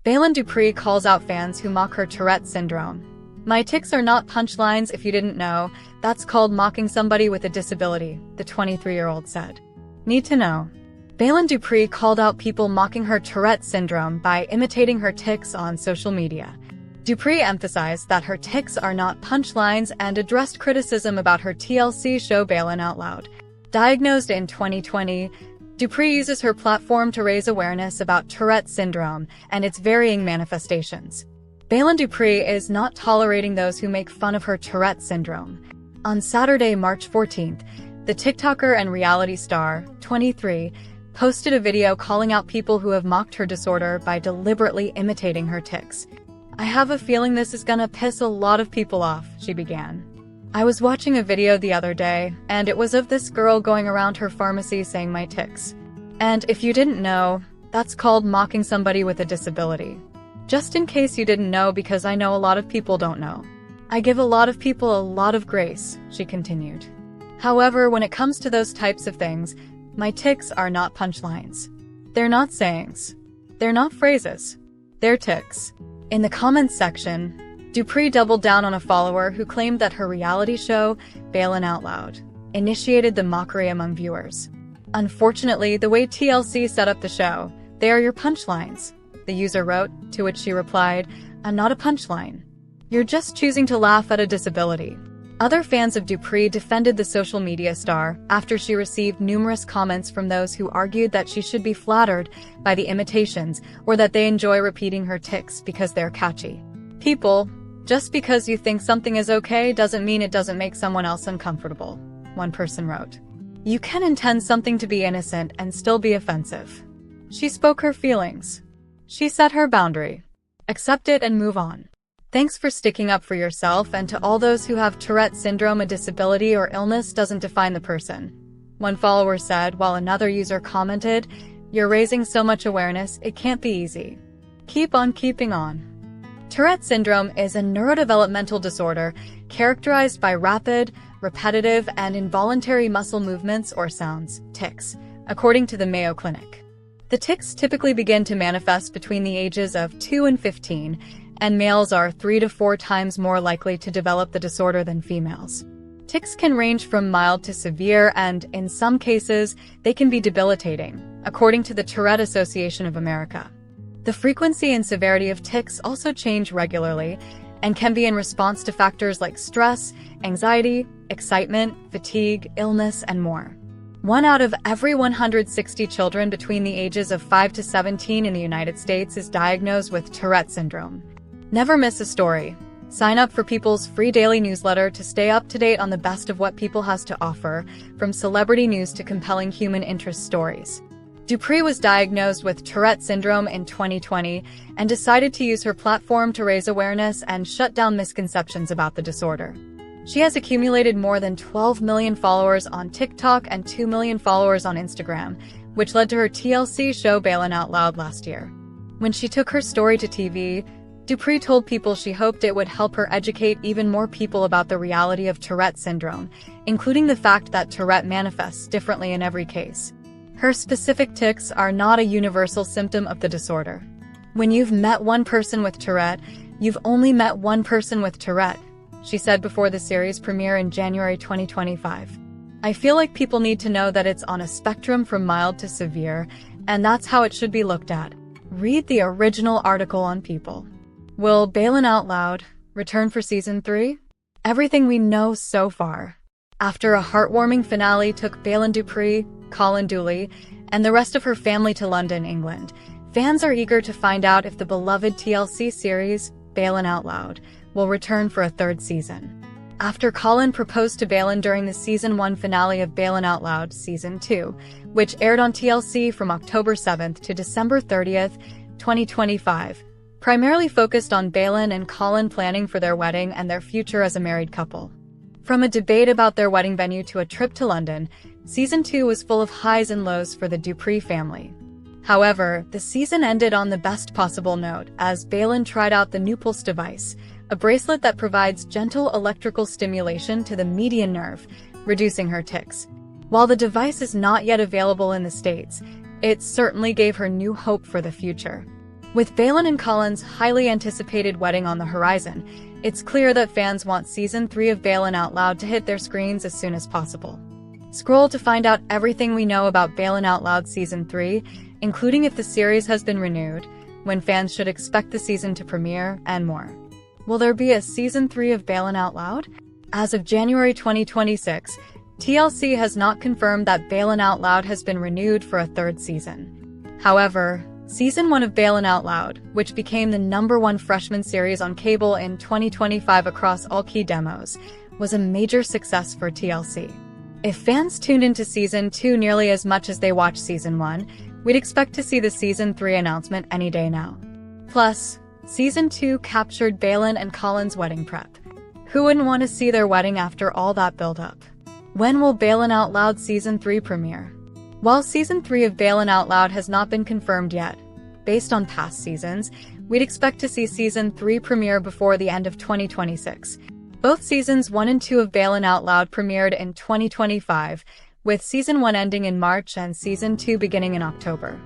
Baylen Dupre calls out fans who mock her Tourette syndrome. "My tics are not punchlines, if you didn't know. That's called mocking somebody with a disability," the 23-year-old said. Need to know. Baylen Dupre called out people mocking her Tourette syndrome by imitating her tics on social media. Dupre emphasized that her tics are not punchlines and addressed criticism about her TLC show Baylen Out Loud. Diagnosed in 2020, Dupre uses her platform to raise awareness about Tourette syndrome and its varying manifestations. Baylen Dupre is not tolerating those who make fun of her Tourette syndrome. On Saturday, March 14th, the TikToker and reality star, 23, posted a video calling out people who have mocked her disorder by deliberately imitating her tics. "I have a feeling this is gonna piss a lot of people off," she began. "I was watching a video the other day, and it was of this girl going around her pharmacy saying my tics. And if you didn't know, that's called mocking somebody with a disability. Just in case you didn't know, because I know a lot of people don't know. I give a lot of people a lot of grace," she continued. "However, when it comes to those types of things, my tics are not punchlines. They're not sayings. They're not phrases. They're tics." In the comments section, Dupre doubled down on a follower who claimed that her reality show, Baylen Out Loud, initiated the mockery among viewers. "Unfortunately, the way TLC set up the show, they are your punchlines," the user wrote, to which she replied, "I'm not a punchline. You're just choosing to laugh at a disability." Other fans of Dupre defended the social media star after she received numerous comments from those who argued that she should be flattered by the imitations or that they enjoy repeating her tics because they're catchy. "People, just because you think something is okay doesn't mean it doesn't make someone else uncomfortable," one person wrote. "You can intend something to be innocent and still be offensive." She spoke her feelings. She set her boundary. Accept it and move on. "Thanks for sticking up for yourself, and to all those who have Tourette syndrome, a disability or illness doesn't define the person," one follower said, while another user commented, "You're raising so much awareness, it can't be easy. Keep on keeping on." Tourette syndrome is a neurodevelopmental disorder characterized by rapid, repetitive, and involuntary muscle movements or sounds, tics, according to the Mayo Clinic. The tics typically begin to manifest between the ages of 2 and 15, and males are 3 to 4 times more likely to develop the disorder than females. Tics can range from mild to severe, and in some cases, they can be debilitating, according to the Tourette Association of America. The frequency and severity of tics also change regularly and can be in response to factors like stress, anxiety, excitement, fatigue, illness, and more. 1 out of every 160 children between the ages of 5 to 17 in the United States is diagnosed with Tourette syndrome. Never miss a story. Sign up for People's free daily newsletter to stay up to date on the best of what People has to offer, from celebrity news to compelling human interest stories. Dupre was diagnosed with Tourette syndrome in 2020 and decided to use her platform to raise awareness and shut down misconceptions about the disorder. She has accumulated more than 12 million followers on TikTok and 2 million followers on Instagram, which led to her TLC show Baylen Out Loud last year. When she took her story to TV, Dupre told people she hoped it would help her educate even more people about the reality of Tourette syndrome, including the fact that Tourette manifests differently in every case. Her specific tics are not a universal symptom of the disorder. "When you've met one person with Tourette, you've only met one person with Tourette," she said before the series premiere in January 2025. "I feel like people need to know that it's on a spectrum from mild to severe, and that's how it should be looked at." Read the original article on People. Will Baylen Out Loud return for Season 3? Everything we know so far. After a heartwarming finale took Baylen Dupre, Colin Dooley, and the rest of her family to London, England, fans are eager to find out if the beloved TLC series, Baylen Out Loud, will return for a 3rd season. After Colin proposed to Baylen during the Season 1 finale of Baylen Out Loud Season 2, which aired on TLC from October 7th to December 30th, 2025, primarily focused on Baylen and Colin planning for their wedding and their future as a married couple. From a debate about their wedding venue to a trip to London, Season 2 was full of highs and lows for the Dupre family. However, the season ended on the best possible note as Baylen tried out the new Pulse device, a bracelet that provides gentle electrical stimulation to the median nerve, reducing her tics. While the device is not yet available in the States, it certainly gave her new hope for the future. With Baylen and Colin's highly anticipated wedding on the horizon, it's clear that fans want Season 3 of Baylen Out Loud to hit their screens as soon as possible. Scroll to find out everything we know about Baylen Out Loud Season 3, including if the series has been renewed, when fans should expect the season to premiere, and more. Will there be a Season 3 of Baylen Out Loud? As of January 2026, TLC has not confirmed that Baylen Out Loud has been renewed for a third season. However, Season 1 of Baylen Out Loud, which became the #1 freshman series on cable in 2025 across all key demos, was a major success for TLC. If fans tuned into Season 2 nearly as much as they watched Season 1, we'd expect to see the Season 3 announcement any day now. Plus, Season 2 captured Baylen and Colin's wedding prep. Who wouldn't want to see their wedding after all that build-up? When will Baylen Out Loud Season 3 premiere? While Season 3 of Baylen Out Loud has not been confirmed yet, based on past seasons, we'd expect to see Season 3 premiere before the end of 2026. Both Seasons 1 and 2 of Baylen Out Loud premiered in 2025, with Season 1 ending in March and Season 2 beginning in October.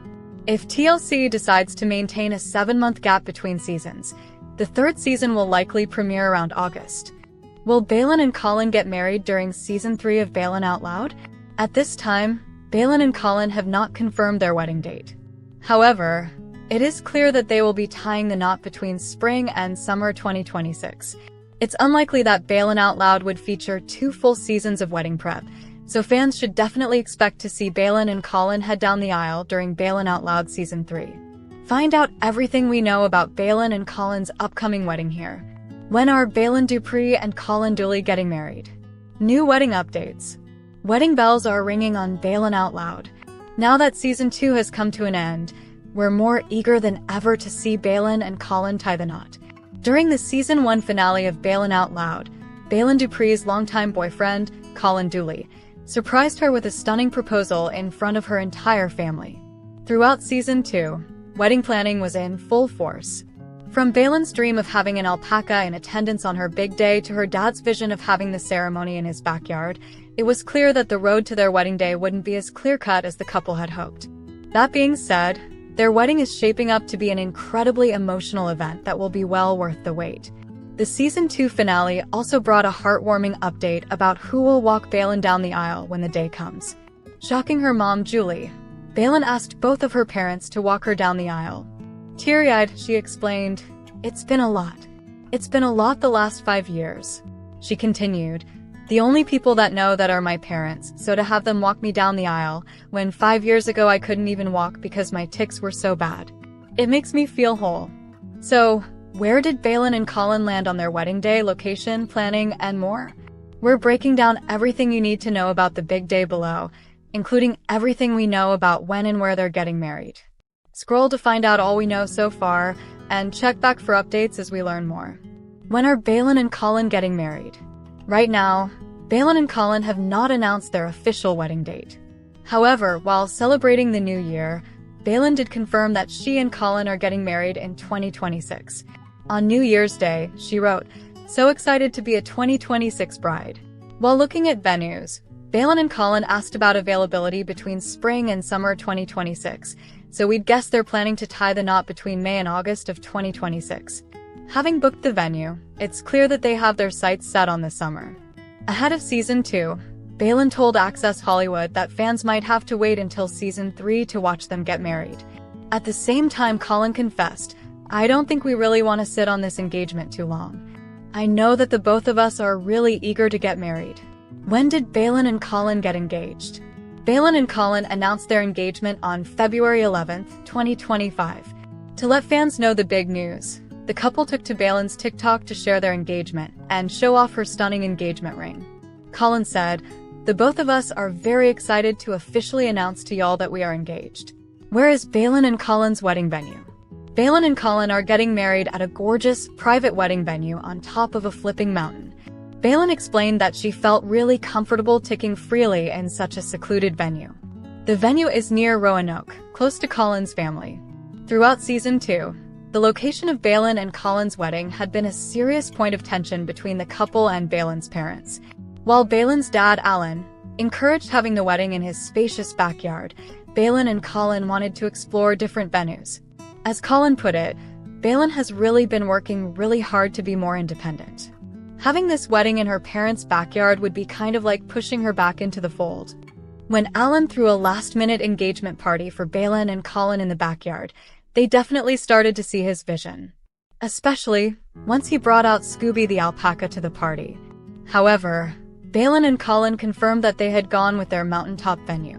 If TLC decides to maintain a 7-month gap between seasons, the third season will likely premiere around August. Will Baylen and Colin get married during Season 3 of Baylen Out Loud? At this time, Baylen and Colin have not confirmed their wedding date. However, it is clear that they will be tying the knot between spring and summer 2026. It's unlikely that Baylen Out Loud would feature 2 full seasons of wedding prep, so fans should definitely expect to see Baylen and Colin head down the aisle during Baylen Out Loud Season 3. Find out everything we know about Baylen and Colin's upcoming wedding here. When are Baylen Dupre and Colin Dooley getting married? New wedding updates. Wedding bells are ringing on Baylen Out Loud. Now that Season 2 has come to an end, we're more eager than ever to see Baylen and Colin tie the knot. During the Season 1 finale of Baylen Out Loud, Baylen Dupre's longtime boyfriend, Colin Dooley, surprised her with a stunning proposal in front of her entire family. Throughout Season 2, wedding planning was in full force. From Baylen's dream of having an alpaca in attendance on her big day to her dad's vision of having the ceremony in his backyard, it was clear that the road to their wedding day wouldn't be as clear-cut as the couple had hoped. That being said, their wedding is shaping up to be an incredibly emotional event that will be well worth the wait. The Season 2 finale also brought a heartwarming update about who will walk Baylen down the aisle when the day comes. Shocking her mom, Julie, Baylen asked both of her parents to walk her down the aisle. Teary-eyed, she explained, "It's been a lot. It's been a lot the last 5 years." She continued, "The only people that know that are my parents, so to have them walk me down the aisle, when 5 years ago I couldn't even walk because my tics were so bad. It makes me feel whole." So, where did Baylen and Colin land on their wedding day, location, planning, and more? We're breaking down everything you need to know about the big day below, including everything we know about when and where they're getting married. Scroll to find out all we know so far, and check back for updates as we learn more. When are Baylen and Colin getting married? Right now, Baylen and Colin have not announced their official wedding date. However, while celebrating the new year, Baylen did confirm that she and Colin are getting married in 2026. On New Year's Day, she wrote, "So excited to be a 2026 bride." While looking at venues, Baylen and Colin asked about availability between spring and summer 2026, so we'd guess they're planning to tie the knot between May and August of 2026. Having booked the venue, it's clear that they have their sights set on the summer. Ahead of Season 2, Baylen told Access Hollywood that fans might have to wait until Season 3 to watch them get married. At the same time, Colin confessed, "I don't think we really want to sit on this engagement too long. I know that the both of us are really eager to get married." When did Baylen and Colin get engaged? Baylen and Colin announced their engagement on February 11, 2025. To let fans know the big news, the couple took to Baylen's TikTok to share their engagement and show off her stunning engagement ring. Colin said, "The both of us are very excited to officially announce to y'all that we are engaged." Where is Baylen and Colin's wedding venue? Baylen and Colin are getting married at a gorgeous, private wedding venue on top of a flipping mountain. Baylen explained that she felt really comfortable ticking freely in such a secluded venue. The venue is near Roanoke, close to Colin's family. Throughout Season 2, the location of Baylen and Colin's wedding had been a serious point of tension between the couple and Baylen's parents. While Baylen's dad, Alan, encouraged having the wedding in his spacious backyard, Baylen and Colin wanted to explore different venues. As Colin put it, Baylen has really been working really hard to be more independent. Having this wedding in her parents' backyard would be kind of like pushing her back into the fold. When Alan threw a last-minute engagement party for Baylen and Colin in the backyard, they definitely started to see his vision. Especially once he brought out Scooby the alpaca to the party. However, Baylen and Colin confirmed that they had gone with their mountaintop venue.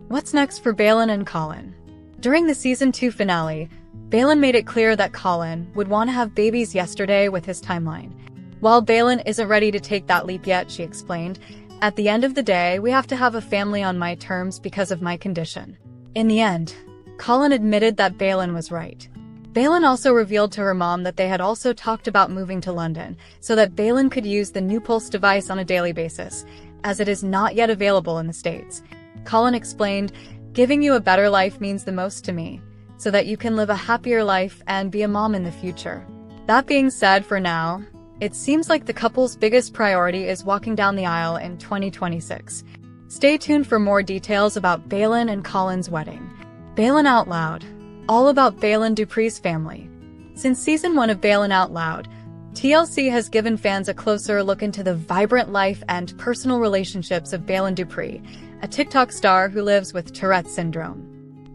What's next for Baylen and Colin? During the Season 2 finale, Baylen made it clear that Colin would want to have babies yesterday with his timeline. While Baylen isn't ready to take that leap yet, she explained, "At the end of the day, we have to have a family on my terms because of my condition." In the end, Colin admitted that Baylen was right. Baylen also revealed to her mom that they had also talked about moving to London so that Baylen could use the new Pulse device on a daily basis, as it is not yet available in the States. Colin explained, "Giving you a better life means the most to me, so that you can live a happier life and be a mom in the future." That being said, for now, it seems like the couple's biggest priority is walking down the aisle in 2026. Stay tuned for more details about Baylen and Colin's wedding. Baylen Out Loud, all about Baylen Dupre's family. Since Season 1 of Baylen Out Loud, TLC has given fans a closer look into the vibrant life and personal relationships of Baylen Dupre, a TikTok star who lives with Tourette syndrome.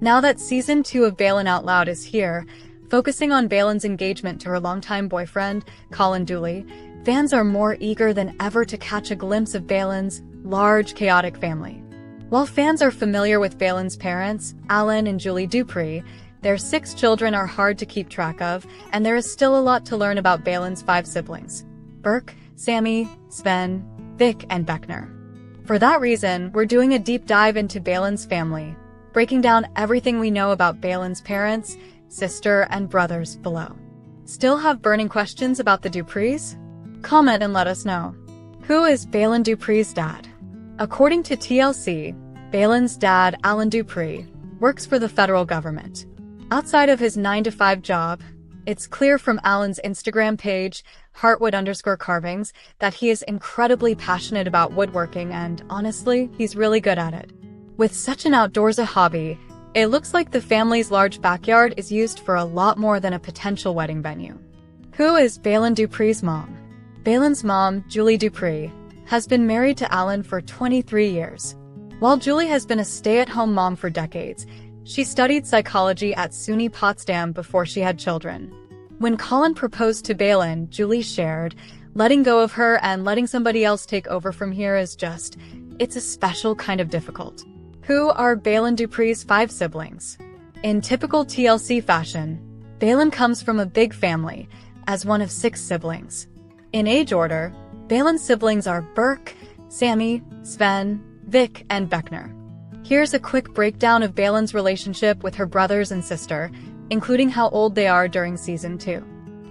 Now that Season 2 of Baylen Out Loud is here, focusing on Baylen's engagement to her longtime boyfriend, Colin Dooley, fans are more eager than ever to catch a glimpse of Baylen's large, chaotic family. While fans are familiar with Baylen's parents, Alan and Julie Dupre, their 6 children are hard to keep track of, and there is still a lot to learn about Baylen's 5 siblings: Burke, Sammy, Sven, Vic, and Beckner. For that reason, we're doing a deep dive into Baylen's family, breaking down everything we know about Baylen's parents, sister, and brothers below. Still have burning questions about the Dupres? Comment and let us know. Who is Baylen Dupre's dad? According to TLC, Baylen's dad, Alan Dupre, works for the federal government. Outside of his 9-to-5 job, it's clear from Alan's Instagram page, Heartwood_carvings, that he is incredibly passionate about woodworking and, honestly, he's really good at it. With such an outdoorsy hobby, it looks like the family's large backyard is used for a lot more than a potential wedding venue. Who is Baylen Dupre's mom? Baylen's mom, Julie Dupre, has been married to Alan for 23 years. While Julie has been a stay-at-home mom for decades, she studied psychology at SUNY Potsdam before she had children. When Colin proposed to Baylen, Julie shared, "Letting go of her and letting somebody else take over from here is just, it's a special kind of difficult." Who are Baylen Dupre's 5 siblings? In typical TLC fashion, Baylen comes from a big family, as one of 6 siblings. In age order, Baylen's siblings are Burke, Sammy, Sven, Vic, and Beckner. Here's a quick breakdown of Baylen's relationship with her brothers and sister, including how old they are during Season 2.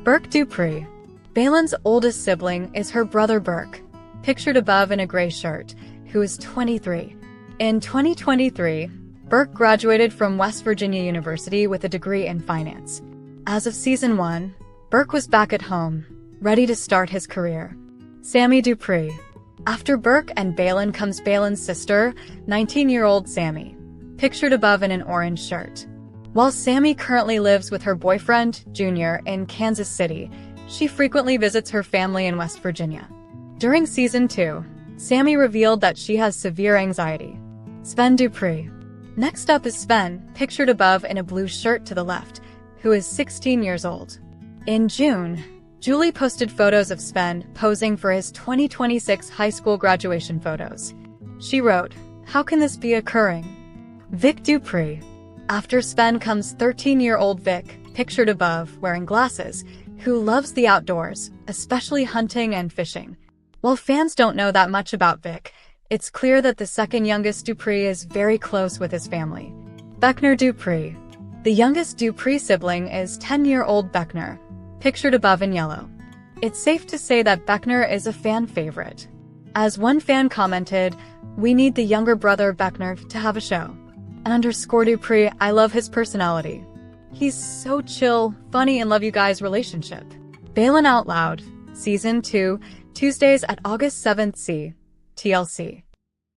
Burke Dupre. Baylen's oldest sibling is her brother Burke, pictured above in a gray shirt, who is 23. In 2023, Burke graduated from West Virginia University with a degree in finance. As of Season 1, Burke was back at home, ready to start his career. Sammy Dupre. After Burke and Baylen comes Baylen's sister, 19-year-old Sammy, pictured above in an orange shirt. While Sammy currently lives with her boyfriend, Junior, in Kansas City, she frequently visits her family in West Virginia. During Season 2, Sammy revealed that she has severe anxiety. Sven Dupre. Next up is Sven, pictured above in a blue shirt to the left, who is 16 years old. In June, Julie posted photos of Sven posing for his 2026 high school graduation photos. She wrote, "How can this be occurring?" Vic Dupre. After Sven comes 13-year-old Vic, pictured above, wearing glasses, who loves the outdoors, especially hunting and fishing. While fans don't know that much about Vic, it's clear that the second youngest Dupre is very close with his family. Beckner Dupre. The youngest Dupre sibling is 10-year-old Beckner, pictured above in yellow. It's safe to say that Beckner is a fan favorite. As one fan commented, "We need the younger brother Beckner to have a show." _Dupre, I love his personality. He's so chill, funny, and love you guys' relationship. Baylen Out Loud, Season 2, Tuesdays at August 7th. See TLC.